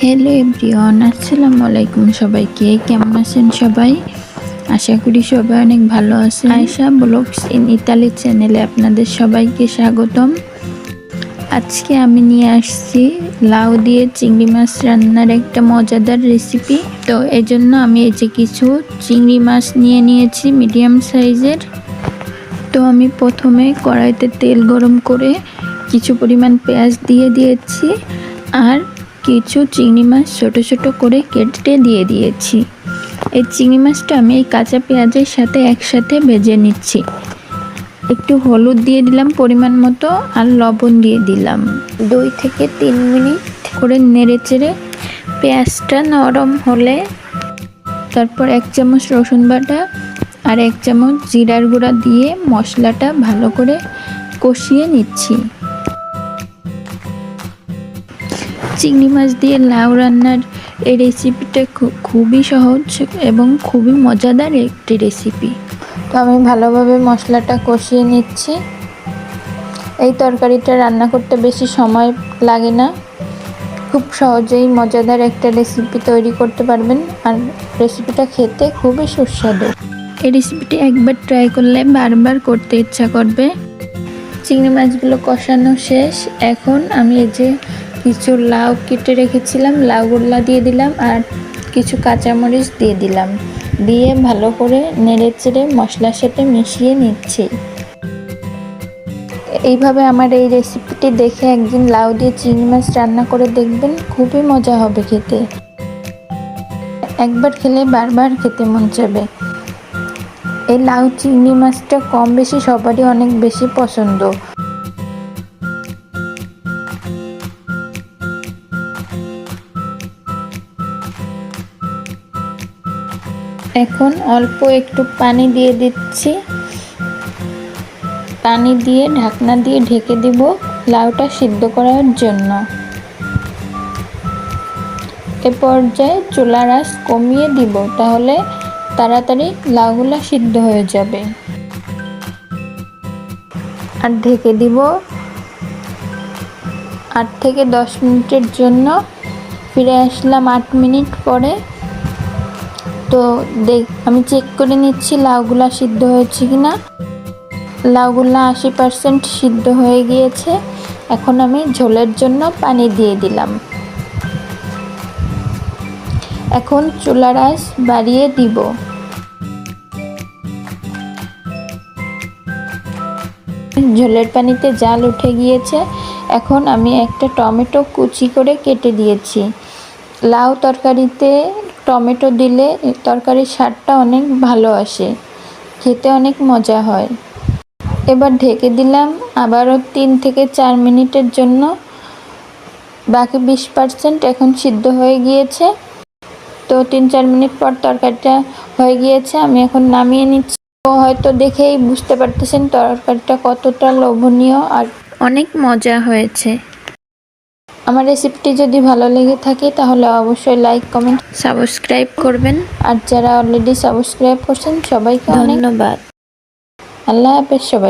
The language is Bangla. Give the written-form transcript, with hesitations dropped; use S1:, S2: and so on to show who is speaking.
S1: হ্যালো এভরিওয়ান, আসসালামু আলাইকুম। সবাইকে কেমন আছেন সবাই? আশা করি সবাই অনেক ভালো আছেন। আয়েশা ব্লগস ইন ইতালি চ্যানেলে আপনাদের সবাইকে স্বাগতম। আজকে আমি নিয়ে আসছি লাউ দিয়ে চিংড়ি মাছ রান্নার একটা মজাদার রেসিপি। তো এজন্য আমি এই যে কিছু চিংড়ি মাছ নিয়ে নিয়েছি মিডিয়াম সাইজের। তো আমি প্রথমে কড়াইতে তেল গরম করে কিছু পরিমাণ পেঁয়াজ দিয়ে দিয়েছি আর কিছু চিংড়ি মাছ ছোট ছোট করে কেটে দিয়ে দিয়েছি। এই চিংড়ি মাছটা আমি এই কাঁচা পেঁয়াজের সাথে একসাথে ভেজে নিচ্ছি। একটু হলুদ দিয়ে দিলাম পরিমাণ মতো আর লবণ দিয়ে দিলাম। 2 থেকে 3 মিনিট করে নেড়ে চেড়ে পেঁয়াজটা নরম হলে তারপর 1 চামচ রসুন বাটা আর 1 চামচ জিরার গুঁড়া দিয়ে মশলাটা ভালো করে কষিয়ে নিচ্ছি। চিংড়ি মাছ দিয়ে লাউ রান্নার এই রেসিপিটা খুবই সহজ এবং খুবই মজাদার একটি রেসিপি। তো আমি ভালোভাবে মশলাটা কষিয়ে নিচ্ছি। এই তরকারিটা রান্না করতে বেশি সময় লাগে না, খুব সহজেই মজাদার একটা রেসিপি তৈরি করতে পারবেন আর রেসিপিটা খেতে খুবই সুস্বাদু। এই রেসিপিটি একবার ট্রাই করলে বারবার করতে ইচ্ছা করবে। চিংড়ি মাছগুলো কষানো শেষ। এখন আমি এই যে কিছু লাউ কেটে রেখেছিলাম, লাউগুলা দিয়ে দিলাম আর কিছু কাঁচামরিচ দিয়ে দিলাম, দিয়ে ভালো করে নেড়ে চেড়ে মশলার সাথে মিশিয়ে নিচ্ছি। এইভাবে আমার এই রেসিপিটি দেখে একদিন লাউ দিয়ে চিংড়ি মাছ রান্না করে দেখবেন, খুবই মজা হবে খেতে। একবার খেলে বারবার খেতে মন চাইবে। এই লাউ চিংড়ি মাছটা কম বেশি সবারই অনেক বেশি পছন্দ। এখন অল্প একটু পানি দিয়ে দিচ্ছি। পানি দিয়ে ঢাকনা দিয়ে ঢেকে দিব লাউটা সিদ্ধ করার জন্য। এ পর্যায়ে চুলার আঁচ কমিয়ে দিব, তাহলে তাড়াতাড়ি লাউগুলা সিদ্ধ হয়ে যাবে। আর ঢেকে দিব 8 থেকে 10 মিনিটের জন্য। ফিরে আসলাম 8 মিনিট পরে। তো আমি চেক করে নিচ্ছি লাউগুলা সিদ্ধ হয়েছে কিনা। লাউগুলা 80% সিদ্ধ হয়ে গিয়েছে। এখন আমি ঝোলের জন্য পানি দিয়ে দিলাম। এখন চুলার আঁচ বাড়িয়ে দিব। ঝোলের পানিতে জাল উঠে গিয়েছে। এখন আমি একটা টমেটো কুচি করে কেটে দিয়েছি। লাউ তরকারিতে টমেটো দিলে তরকারির স্বাদটা অনেক ভালো আসে, খেতে অনেক মজা হয়। এবার ঢেকে দিলাম আবারও 3 থেকে 4 মিনিটের জন্য। বাকি 20% এখন সিদ্ধ হয়ে গিয়েছে। তো 3-4 মিনিট পর তরকারিটা হয়ে গিয়েছে, আমি এখন নামিয়ে নিচ্ছি। হয়তো দেখেই বুঝতে পারতেছেন তরকারিটা কতটা লোভনীয় আর অনেক মজা হয়েছে। আমার রেসিপিটি যদি ভালো লেগে থাকে তাহলে অবশ্যই লাইক, কমেন্ট, সাবস্ক্রাইব করবেন। আর যারা অলরেডি সাবস্ক্রাইব করছেন সবাইকে ধন্যবাদ। আল্লাহ হাফেজ সবাই।